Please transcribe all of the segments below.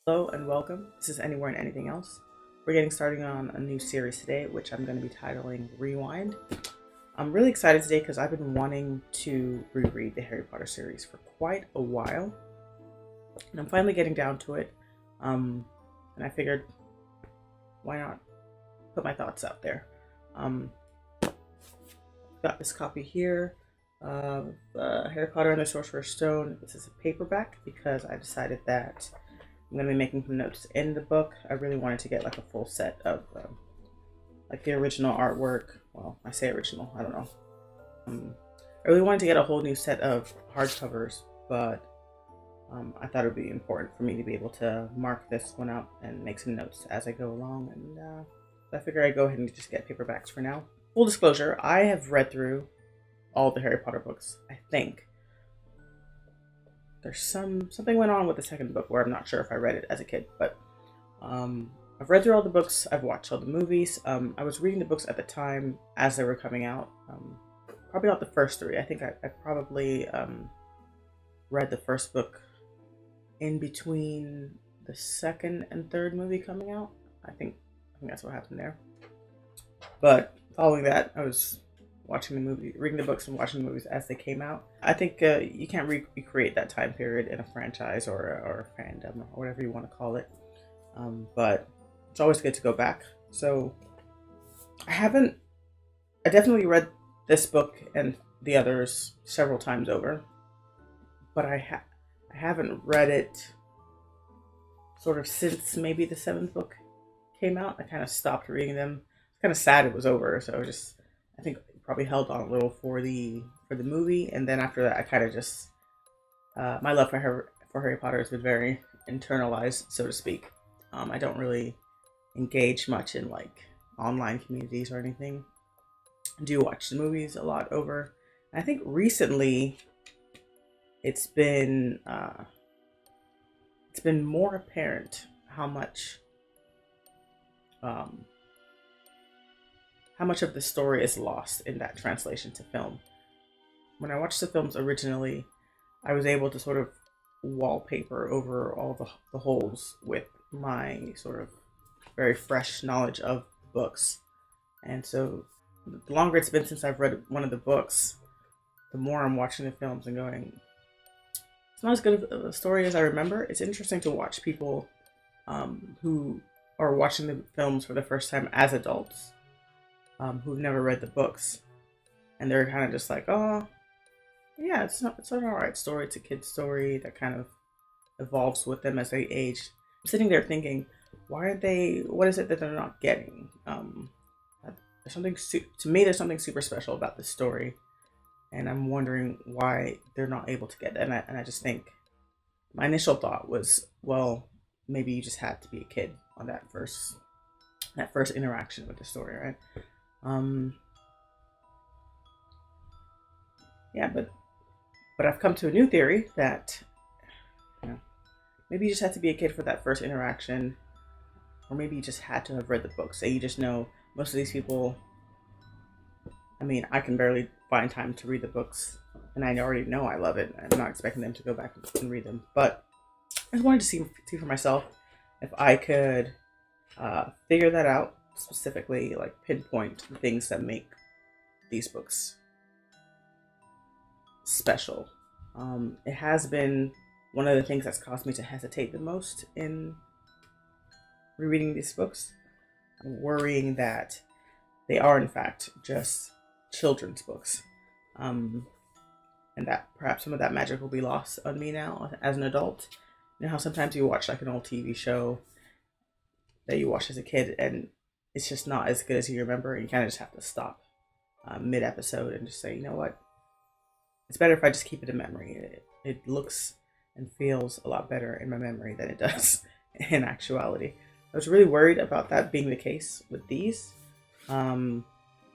Hello and welcome. This is Anywhere and Anything Else. We're getting started on a new series today, which I'm going to be titling Rewind. I'm really excited today because I've been wanting to reread the Harry Potter series for quite a while, and I'm finally getting down to it. And I figured, why not put my thoughts out there? Um, got this copy here of Harry Potter and the Sorcerer's Stone. This is a paperback because I decided that I'm going to be making some notes in the book. I really wanted to get like a full set of like the original artwork. Well, I say original, I don't know. I really wanted to get a whole new set of hardcovers, but I thought it would be important for me to be able to mark this one out and make some notes as I go along. And I figure I'd go ahead and just get paperbacks for now. Full disclosure, I have read through all the Harry Potter books, I think. There's something went on with the second book where I'm not sure if I read it as a kid, but I've read through all the books. I've watched all the movies. I was reading the books at the time as they were coming out. Probably not the first three. I think I probably read the first book in between the second and third movie coming out. I think that's what happened there. But following that, I was watching the movie, reading the books, and watching the movies as they came out. I think you can't recreate that time period in a franchise or a fandom or whatever you want to call it. But it's always good to go back. So I haven't. I definitely read this book and the others several times over, but I haven't read it sort of since maybe the seventh book came out. I kind of stopped reading them. It's kind of sad it was over, so I think probably held on a little for the movie, and then after that, I kind of just my love for Harry Potter has been very internalized, so to speak. I don't really engage much in like online communities or anything. I do watch the movies a lot over. I think recently it's been uh, it's been more apparent um, how much of the story is lost in that translation to film. When I watched the films originally, I was able to sort of wallpaper over all the holes with my sort of very fresh knowledge of books. And so the longer it's been since I've read one of the books, the more I'm watching the films and going, it's not as good of a story as I remember. It's interesting to watch people who are watching the films for the first time as adults, who've never read the books, and they're kind of just like, oh, yeah, it's an alright story. It's a kid's story that kind of evolves with them as they age. I'm sitting there thinking, why aren't they? What is it that they're not getting? There's something to me. There's something super special about this story, and I'm wondering why they're not able to get it. And I just think my initial thought was, well, maybe you just had to be a kid on that first interaction with the story, right? Um, yeah, but I've come to a new theory that you know, maybe you just had to be a kid for that first interaction, or maybe you just had to have read the book. Say you just know most of these people. I mean, I can barely find time to read the books, and I already know I love it. I'm not expecting them to go back and read them, but I just wanted to see for myself if I could figure that out specifically, like pinpoint the things that make these books special. It has been one of the things that's caused me to hesitate the most in rereading these books, worrying that they are in fact just children's books, um, and that perhaps some of that magic will be lost on me now as an adult. You know how sometimes you watch like an old TV show that you watched as a kid and it's just not as good as you remember, and you kind of just have to stop mid episode and just say, you know what, it's better if I just keep it in memory. It looks and feels a lot better in my memory than it does in actuality. I was really worried about that being the case with these, um,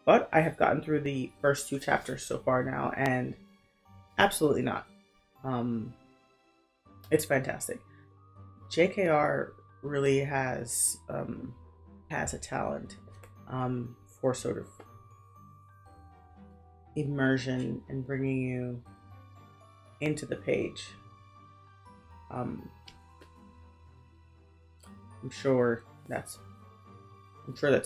but I have gotten through the first two chapters so far now, and absolutely not. Um, it's fantastic. JKR really has a talent for sort of immersion and bringing you into the page. Um, I'm sure that's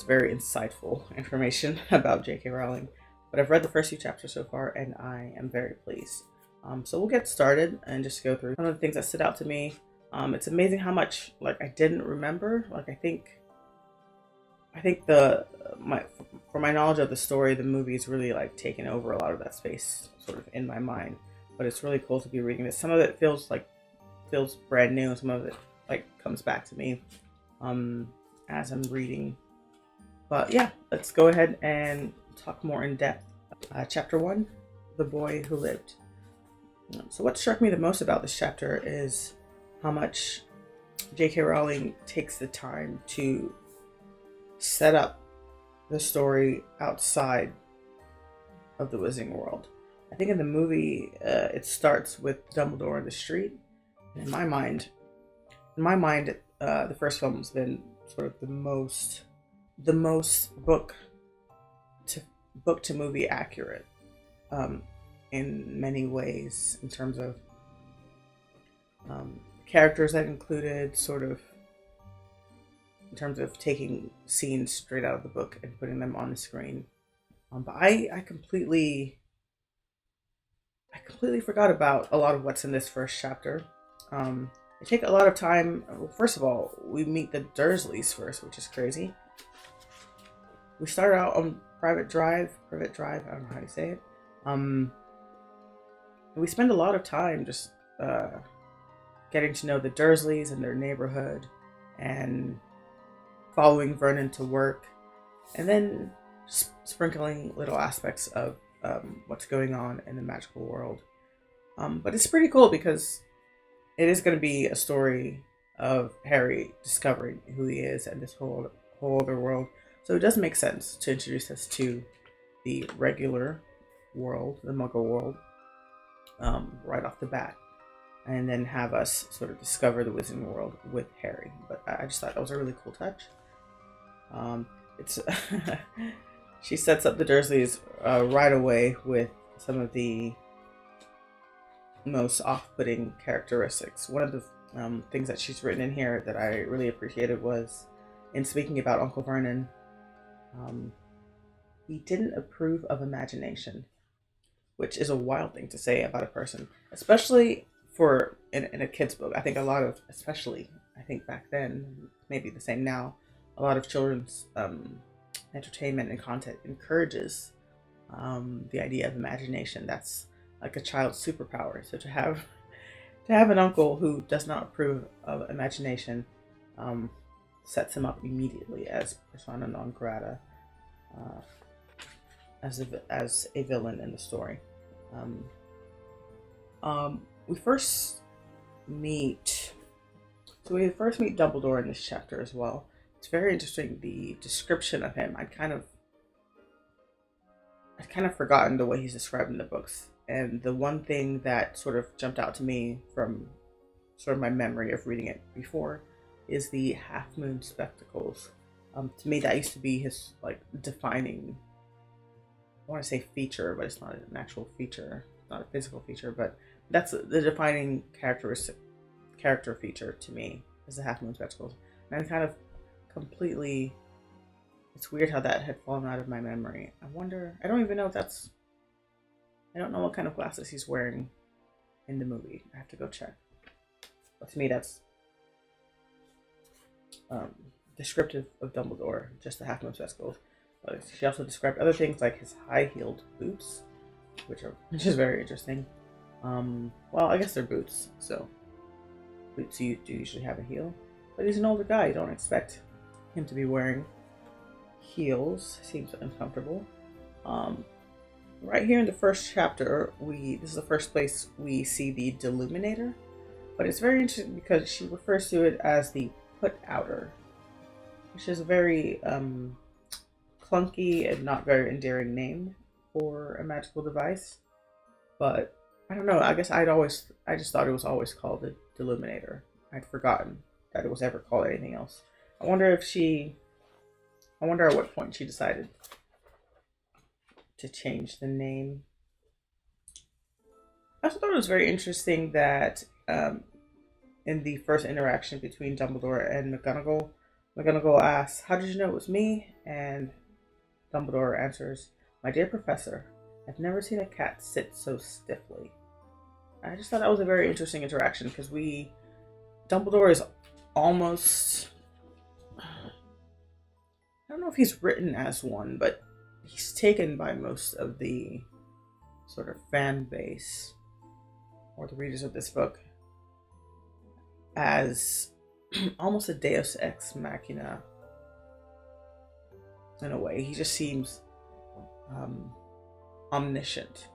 very insightful information about J.K. Rowling. But I've read the first few chapters so far, and I am very pleased. So we'll get started and just go through some of the things that stood out to me. It's amazing how much I didn't remember. I think for my knowledge of the story, the movie is really taking over a lot of that space sort of in my mind. But it's really cool to be reading this. Some of it feels brand new, and some of it comes back to me as I'm reading. But yeah, let's go ahead and talk more in depth. Chapter 1, The Boy Who Lived. So what struck me the most about this chapter is how much J.K. Rowling takes the time to set up the story outside of the Wizarding World. I think in the movie, it starts with Dumbledore in the street. And in my mind, the first film has been sort of the most book to movie accurate in many ways, in terms of characters that included, sort of in terms of taking scenes straight out of the book and putting them on the screen. But I completely forgot about a lot of what's in this first chapter. They take a lot of time. Well, first of all, we meet the Dursleys first, which is crazy. We start out on Private Drive. I don't know how you say it. We spend a lot of time just getting to know the Dursleys and their neighborhood, and following Vernon to work, and then sprinkling little aspects of what's going on in the magical world. But it's pretty cool because it is going to be a story of Harry discovering who he is and this whole other world. So it does make sense to introduce us to the regular world, the Muggle world, right off the bat, and then have us sort of discover the Wizarding World with Harry. But I just thought that was a really cool touch. It's she sets up the Dursleys right away with some of the most off-putting characteristics. One of the things that she's written in here that I really appreciated was, in speaking about Uncle Vernon, he didn't approve of imagination, which is a wild thing to say about a person, especially for in a kid's book. I think I think back then, maybe the same now, a lot of children's entertainment and content encourages the idea of imagination. That's like a child's superpower. So to have an uncle who does not approve of imagination sets him up immediately as persona non grata, as a villain in the story. We first meet Dumbledore in this chapter as well. It's very interesting, the description of him. I'd kind of forgotten the way he's described in the books. And the one thing that sort of jumped out to me from sort of my memory of reading it before is the half moon spectacles. To me, that used to be his defining, I want to say feature, but it's not an actual feature, not a physical feature, but that's the defining character feature to me, is the half moon spectacles. And I kind of completely, it's weird how that had fallen out of my memory. I don't even know if I don't know what kind of glasses he's wearing in the movie. I have to go check. But to me, that's descriptive of Dumbledore, just the half moon spectacles. But she also described other things like his high-heeled boots, which is very interesting. Well, I guess they're boots, so boots do usually have a heel. But he's an older guy. You don't expect him to be wearing heels. Seems uncomfortable. Right here in the first chapter, this is the first place we see the Deluminator, but it's very interesting because she refers to it as the Put-Outer, which is a very clunky and not very endearing name for a magical device. But I don't know. I guess I just thought it was always called the Deluminator. I'd forgotten that it was ever called anything else. I wonder at what point she decided to change the name. I also thought it was very interesting that in the first interaction between Dumbledore and McGonagall. McGonagall asks, "How did you know it was me?" And Dumbledore answers, "My dear professor, I've never seen a cat sit so stiffly." I just thought that was a very interesting interaction because Dumbledore is almost, I don't know if he's written as one, but he's taken by most of the sort of fan base or the readers of this book as almost a deus ex machina in a way. He just seems omniscient.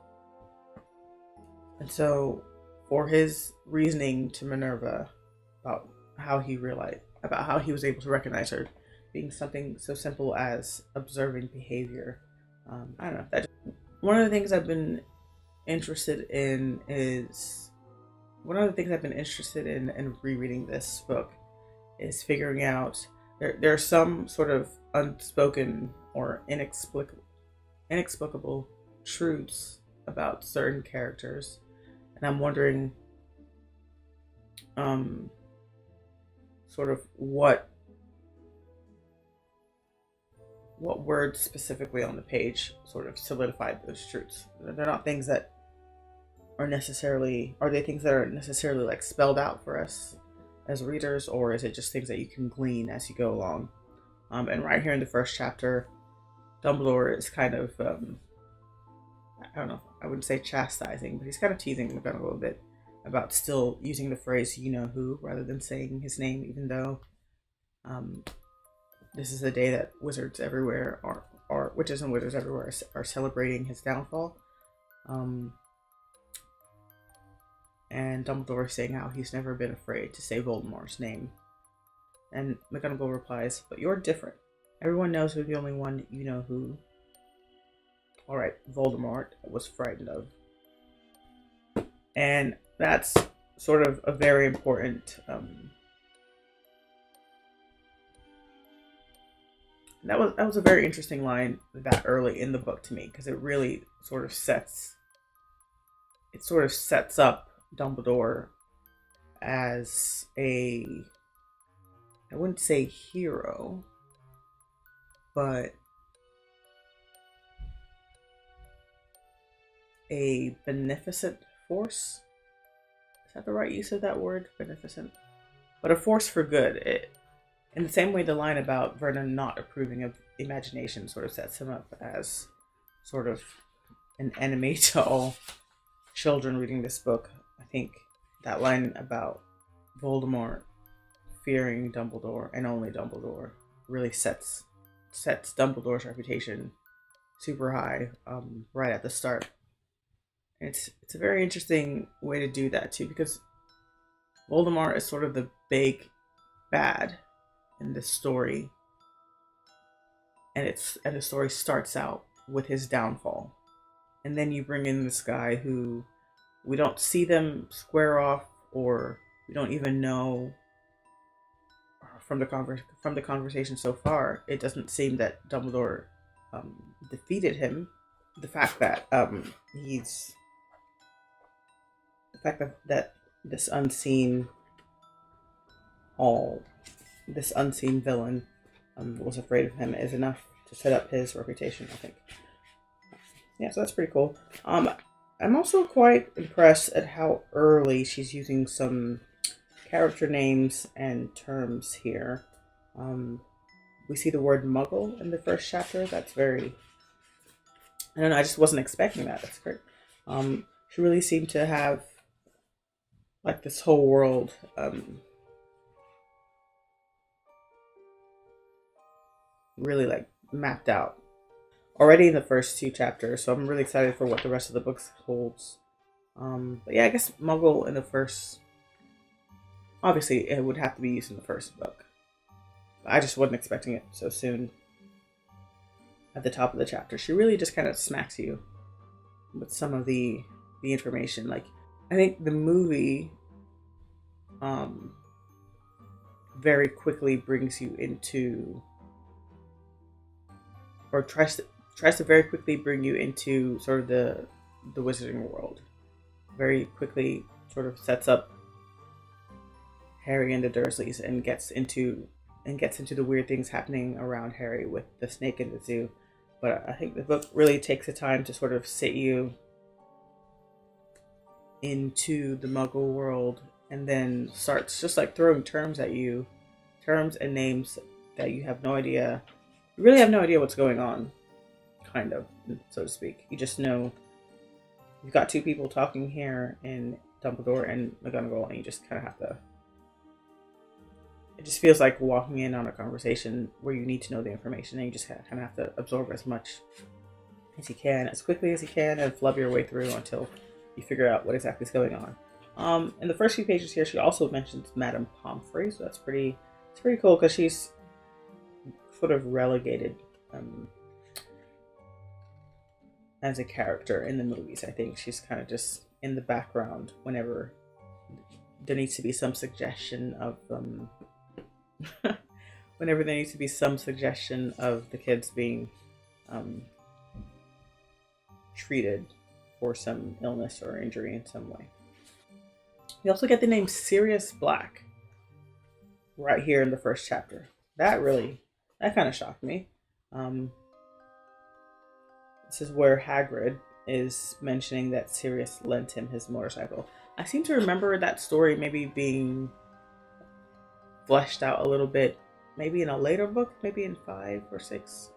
And so for his reasoning to Minerva about how he was able to recognize her being something so simple as observing behavior, I don't know. One of the things I've been interested in rereading this book is figuring out there are some sort of unspoken or inexplicable truths about certain characters, and I'm wondering sort of what words specifically on the page sort of solidified those truths. They're not things that are necessarily like spelled out for us as readers, or is it just things that you can glean as you go along? And right here in the first chapter, Dumbledore is kind of I don't know, I wouldn't say chastising, but he's kind of teasing McGonagall a bit about still using the phrase "you know who" rather than saying his name, even though this is a day that wizards everywhere or witches and wizards everywhere are celebrating his downfall. And Dumbledore is saying how he's never been afraid to say Voldemort's name. And McGonagall replies, "But you're different. Everyone knows who's the only one you know who. All right, Voldemort was frightened of." And that's sort of a very important that was a very interesting line that early in the book to me, because it really sort of sets up Dumbledore as I wouldn't say hero, but a beneficent force. Is that the right use of that word? Beneficent? But a force for good. In the same way the line about Vernon not approving of imagination sort of sets him up as sort of an enemy to all children reading this book, I think that line about Voldemort fearing Dumbledore and only Dumbledore really sets Dumbledore's reputation super high right at the start. And it's a very interesting way to do that too, because Voldemort is sort of the big bad in this story, and the story starts out with his downfall, and then you bring in this guy who we don't see them square off, or we don't even know from the conversation so far. It doesn't seem that Dumbledore defeated him. The fact that that this unseen villain was afraid of him is enough to set up his reputation, I think. Yeah, so that's pretty cool. I'm also quite impressed at how early she's using some character names and terms here. We see the word muggle in the first chapter. That's very, I don't know, I just wasn't expecting that. That's great. She really seemed to have like this whole world really like mapped out already in the first two chapters, so I'm really excited for what the rest of the book holds. But yeah, I guess muggle in the first, obviously it would have to be used in the first book. I just wasn't expecting it so soon. At the top of the chapter, she really just kind of smacks you with some of the information. Like, I think the movie very quickly brings you into, or tries to very quickly bring you into sort of the wizarding world. Very quickly sort of sets up Harry and the Dursleys and gets into the weird things happening around Harry with the snake in the zoo. But I think the book really takes the time to sort of sit you into the Muggle world, and then starts just like throwing terms at you, terms and names that you have no idea. You really have no idea what's going on, kind of, so to speak. You just know you've got two people talking here in Dumbledore and McGonagall, and you just kind of have to. It just feels like walking in on a conversation where you need to know the information, and you just kind of have to absorb as much as you can, as quickly as you can, and flub your way through until you figure out what exactly is going on. In the first few pages here, she also mentions Madame Pomfrey, so it's pretty cool because she's sort of relegated as a character in the movies. I think she's kind of just in the background whenever there needs to be some suggestion of whenever there needs to be some suggestion of the kids being treated for some illness or injury in some way. We also get the name Sirius Black right here in the first chapter. That kind of shocked me. This is where Hagrid is mentioning that Sirius lent him his motorcycle. I seem to remember that story maybe being fleshed out a little bit, maybe in a later book, maybe in 5 or 6.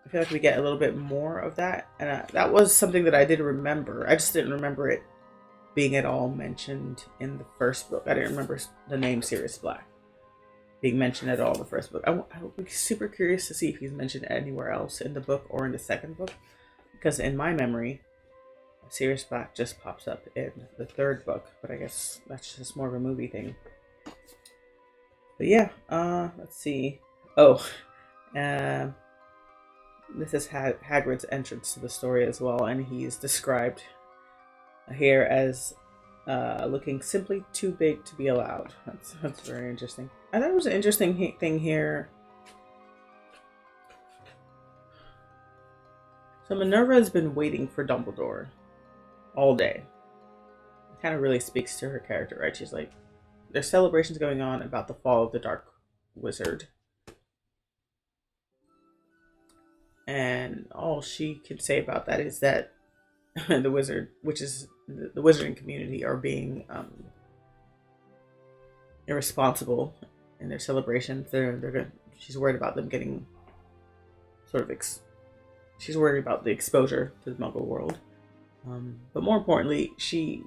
I feel like we get a little bit more of that, and that was something that I did remember. I just didn't remember it being at all mentioned in the first book. I didn't remember the name Sirius Black being mentioned at all in the first book. I would be super curious to see if he's mentioned anywhere else in the book or in the second book, because in my memory, Sirius Black just pops up in the third book, but I guess that's just more of a movie thing. But yeah, let's see. This is Hagrid's entrance to the story as well, and he's described here as looking simply too big to be allowed. That's very interesting. I thought it was an interesting thing here. So Minerva has been waiting for Dumbledore all day. It kind of really speaks to her character, right? She's like, there's celebrations going on about the fall of the Dark Wizard. And all she can say about that is that the wizard, which is the wizarding community, are being irresponsible in their celebrations. She's worried about them getting sort of she's worried about the exposure to the Muggle world. But more importantly, she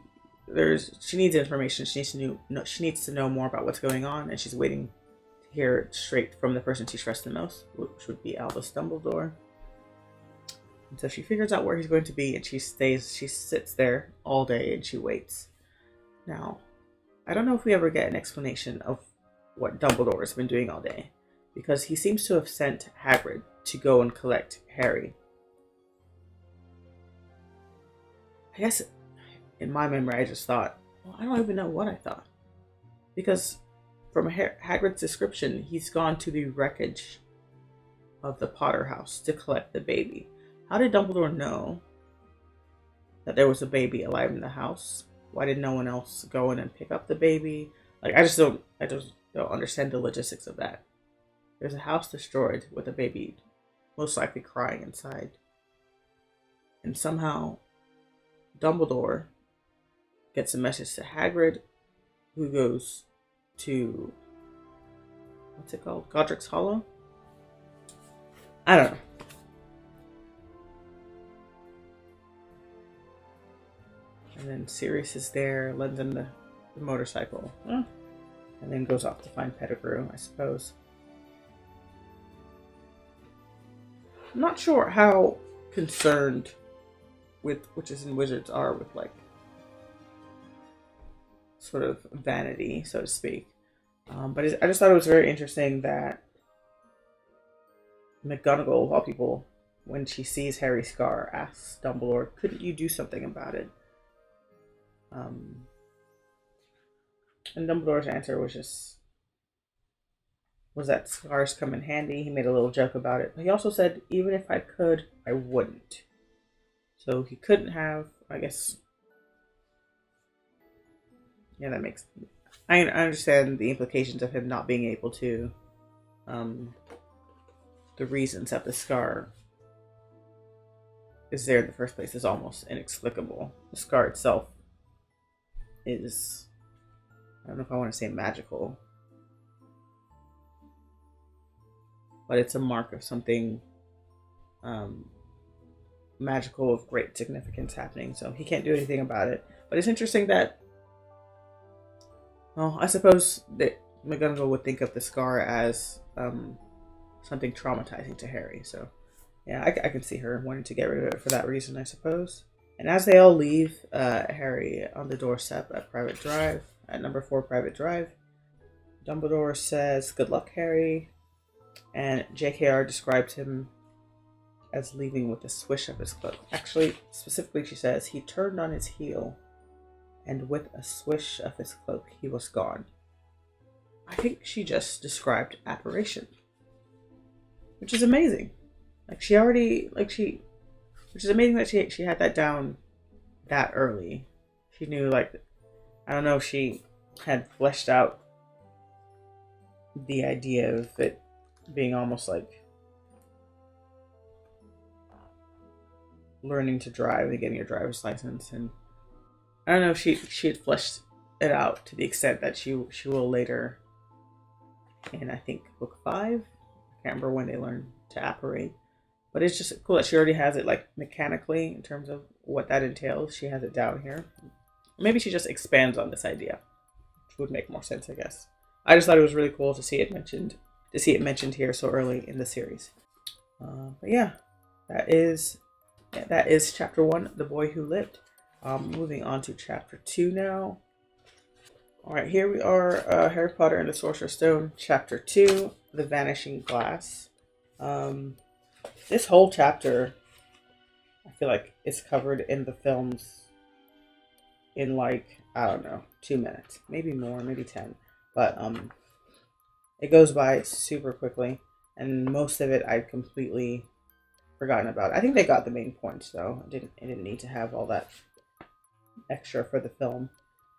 needs information. She needs to know more about what's going on, and she's waiting to hear it straight from the person she trusts the most, which would be Albus Dumbledore. And so she figures out where he's going to be, and she sits there all day and she waits. Now, I don't know if we ever get an explanation of what Dumbledore has been doing all day, because he seems to have sent Hagrid to go and collect Harry. I guess in my memory I just thought, well, I don't even know what I thought. Because from Hagrid's description, he's gone to the wreckage of the Potter house to collect the baby. How did Dumbledore know that there was a baby alive in the house? Why did no one else go in and pick up the baby? Like, I just don't understand the logistics of that. There's a house destroyed with a baby most likely crying inside. And somehow Dumbledore gets a message to Hagrid, who goes to, what's it called? Godric's Hollow? I don't know. And then Sirius is there, lends him the motorcycle. And then goes off to find Pettigrew, I suppose. I'm not sure how concerned with witches and wizards are with, like, sort of vanity, so to speak. But I just thought it was very interesting that McGonagall, of all people, when she sees Harry's scar, asks Dumbledore, couldn't you do something about it? And Dumbledore's answer was that scars come in handy. He made a little joke about it. But he also said, even if I could, I wouldn't. So he couldn't have, I guess, Yeah, that makes. I understand the implications of him not being able to. Um, the reasons that the scar is there in the first place is almost inexplicable. The scar itself is, I don't know if I want to say magical, but it's a mark of something um, magical of great significance happening. So he can't do anything about it. But it's interesting that, well, I suppose that McGonagall would think of the scar as something traumatizing to Harry. So yeah, I can see her wanting to get rid of it for that reason, I suppose. And as they all leave, Harry on the doorstep at Private Drive, at number 4 Private Drive, Dumbledore says, "Good luck, Harry." And JKR describes him as leaving with a swish of his cloak. Actually, specifically, she says, "He turned on his heel, and with a swish of his cloak, he was gone." I think she just described apparition, which is amazing. Which is amazing that she had that down that early. She knew, like, I don't know if she had fleshed out the idea of it being almost like learning to drive and getting your driver's license, and I don't know if she had fleshed it out to the extent that she will later in, I think, book 5. I can't remember when they learn to apparate, but it's just cool that she already has it, like, mechanically in terms of what that entails. She has it down here. Maybe she just expands on this idea, which would make more sense, I guess. I just thought it was really cool to see it mentioned here so early in the series. But yeah, that is chapter 1, The Boy Who Lived. Moving on to chapter 2 now. All right, here we are, Harry Potter and the Sorcerer's Stone, chapter 2, The Vanishing Glass. This whole chapter, I feel like, is covered in the films in, like, I don't know, 2 minutes, maybe more, maybe 10. But it goes by super quickly, and most of it I'd completely forgotten about. I think they got the main points, though. It didn't need to have all that extra for the film.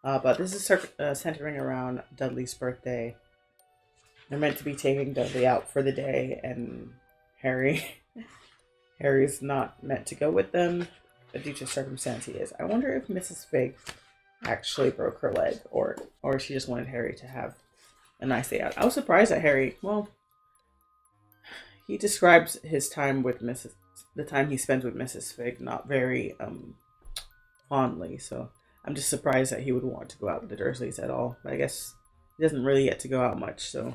But this is centering around Dudley's birthday. They're meant to be taking Dudley out for the day, and Harry's not meant to go with them, but due to circumstance he is. I wonder if Mrs. Fig actually broke her leg, or she just wanted Harry to have a nice day out. I was surprised that Harry, well, he describes his time with the time he spends with Mrs. Fig not very fondly, so I'm just surprised that he would want to go out with the Dursleys at all. But I guess he doesn't really get to go out much, so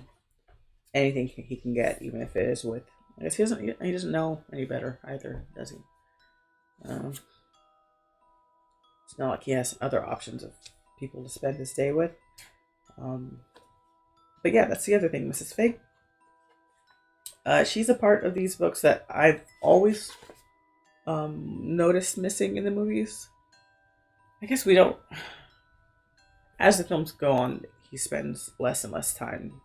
anything he can get, even if it is with, I guess he doesn't know any better either, does he? It's not like he has other options of people to spend his day with. But yeah, that's the other thing, Mrs. Fig. She's a part of these books that I've always noticed missing in the movies. I guess we don't. As the films go on, he spends less and less time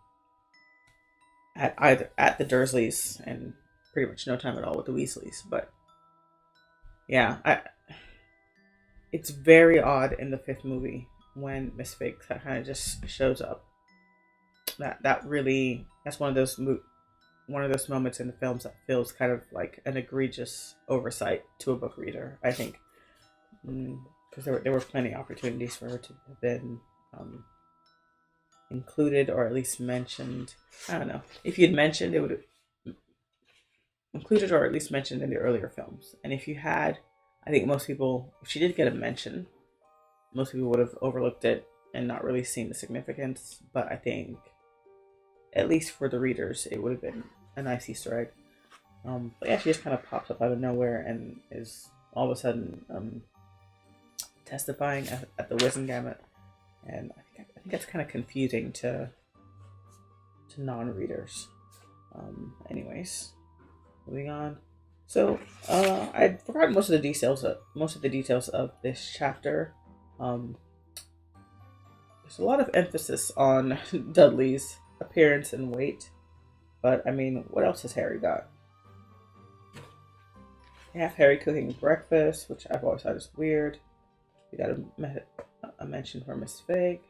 at the Dursleys, and pretty much no time at all with the Weasleys. But yeah, it's very odd in the 5th movie when Miss Fig kind of just shows up. That's one of those moments in the films that feels kind of like an egregious oversight to a book reader, I think, because there were plenty of opportunities for her to have been included or at least mentioned. I don't know. If you'd mentioned, it would have included or at least mentioned in the earlier films. And if you had, I think most people, if she did get a mention, most people would have overlooked it and not really seen the significance. But I think, at least for the readers, it would have been a nice Easter egg. But yeah, she just kind of pops up out of nowhere and is all of a sudden testifying at the Wizengamot. And I think that's kind of confusing to non-readers. Anyways, moving on. So I'd forgotten most of the details of this chapter. There's a lot of emphasis on Dudley's appearance and weight, but I mean, what else has Harry got? You have Harry cooking breakfast, which I've always thought is weird. We got a mention for Miss Fig.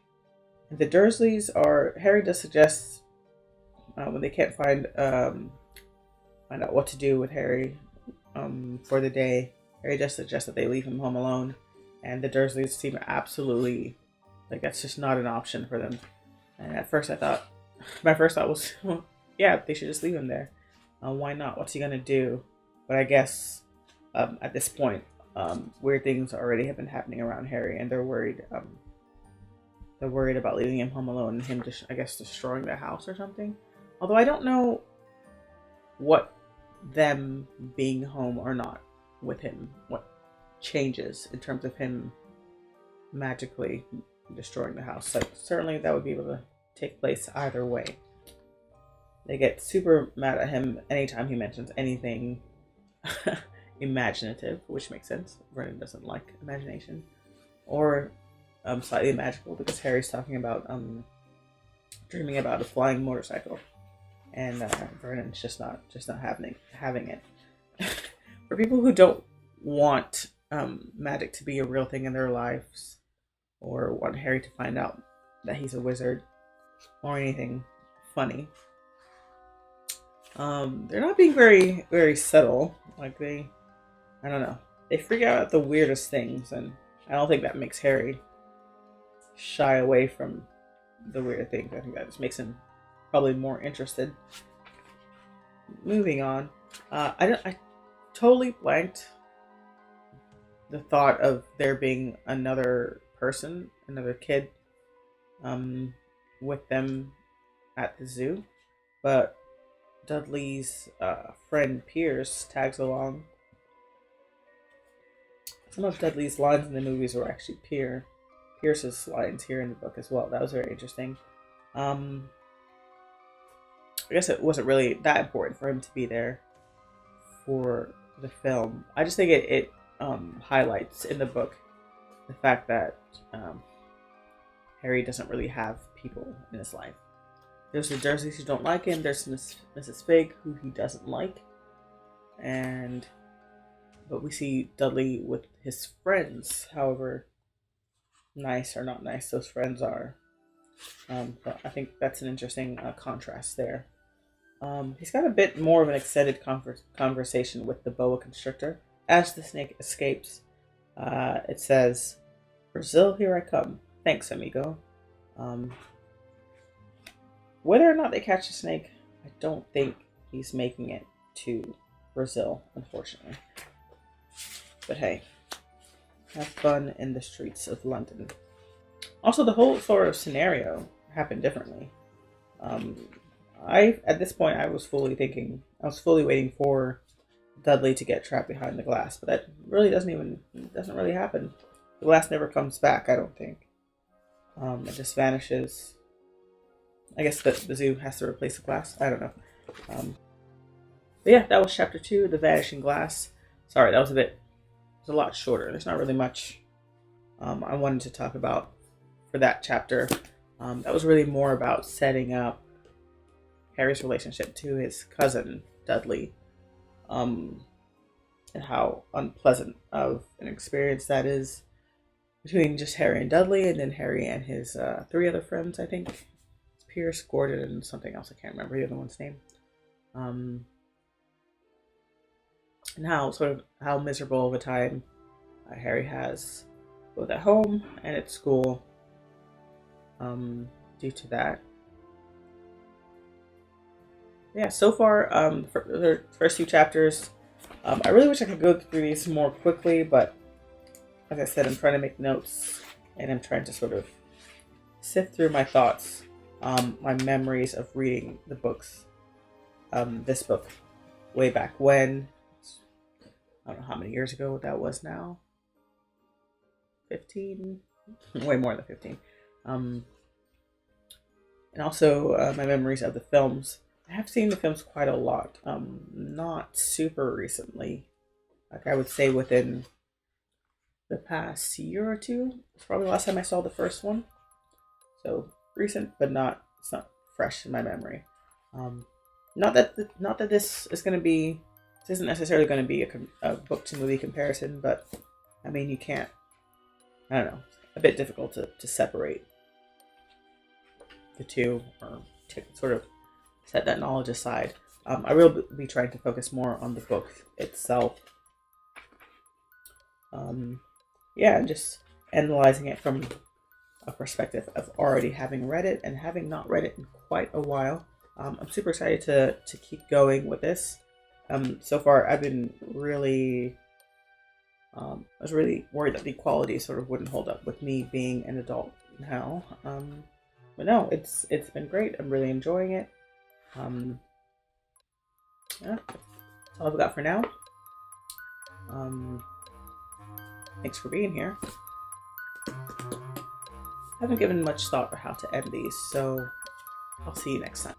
The Dursleys are. Harry does suggest when they can't find out what to do with Harry for the day. Harry just suggests that they leave him home alone, and the Dursleys seem absolutely like that's just not an option for them. And at first, my first thought was, well, yeah, they should just leave him there. Why not? What's he gonna do? But I guess at this point, weird things already have been happening around Harry, and they're worried. They're worried about leaving him home alone and him just, I guess, destroying the house or something. Although I don't know what them being home or not with him, what changes in terms of him magically destroying the house. So certainly that would be able to take place either way. They get super mad at him anytime he mentions anything imaginative, which makes sense. Vernon doesn't like imagination. Or slightly magical, because Harry's talking about dreaming about a flying motorcycle. And Vernon's just not having it. For people who don't want magic to be a real thing in their lives, or want Harry to find out that he's a wizard, or anything funny, they're not being very, very subtle. Like I don't know, they freak out at the weirdest things, and I don't think that makes Harry shy away from the weird things. I think that just makes him probably more interested. Moving on, I totally blanked the thought of there being another person, another kid, with them at the zoo, but Dudley's friend Pierce tags along. Some of Dudley's lines in the movies were actually Pierce's lines here in the book as well. That was very interesting. I guess it wasn't really that important for him to be there for the film. I just think it highlights in the book the fact that Harry doesn't really have people in his life. There's the Dursleys who don't like him. There's Mrs. Fig, who he doesn't like. But we see Dudley with his friends, however nice or not nice those friends are. But I think that's an interesting contrast there. He's got a bit more of an extended conversation with the boa constrictor. As the snake escapes, it says, "Brazil, here I come. Thanks, amigo." Whether or not they catch the snake, I don't think he's making it to Brazil, unfortunately. But hey, have fun in the streets of London. Also, the whole sort of scenario happened differently. At this point, I was fully waiting for Dudley to get trapped behind the glass, but that really doesn't really happen. The glass never comes back, I don't think. It just vanishes. I guess the zoo has to replace the glass. I don't know. But yeah, that was chapter 2, The Vanishing Glass. Sorry, that was a lot shorter. There's not really much I wanted to talk about for that chapter. That was really more about setting up Harry's relationship to his cousin, Dudley, and how unpleasant of an experience that is between just Harry and Dudley, and then Harry and his 3 other friends, I think. It's Pierce, Gordon, and something else. I can't remember the other one's name. And how miserable of a time Harry has both at home and at school due to that. Yeah, so far, for the first 2 chapters, I really wish I could go through these more quickly, but as I said, I'm trying to make notes, and I'm trying to sort of sift through my thoughts, my memories of reading the books, this book, way back when. I don't know how many years ago that was now. 15? Way more than 15. And also my memories of the films. I have seen the films quite a lot. Not super recently. Like I would say within the past year or 2. It's probably the last time I saw the first one. So recent, but it's not fresh in my memory. Not that this is going to be. This isn't necessarily going to be a book to movie comparison, but I mean, you can't. I don't know. A bit difficult to separate the two, or sort of set that knowledge aside. I will be trying to focus more on the book itself. Yeah, and just analyzing it from a perspective of already having read it and having not read it in quite a while. I'm super excited to keep going with this. So far, I've been really, I was really worried that the quality sort of wouldn't hold up with me being an adult now. But no, it's been great. I'm really enjoying it. Yeah, that's all I've got for now. Thanks for being here. I haven't given much thought to how to end these, so I'll see you next time.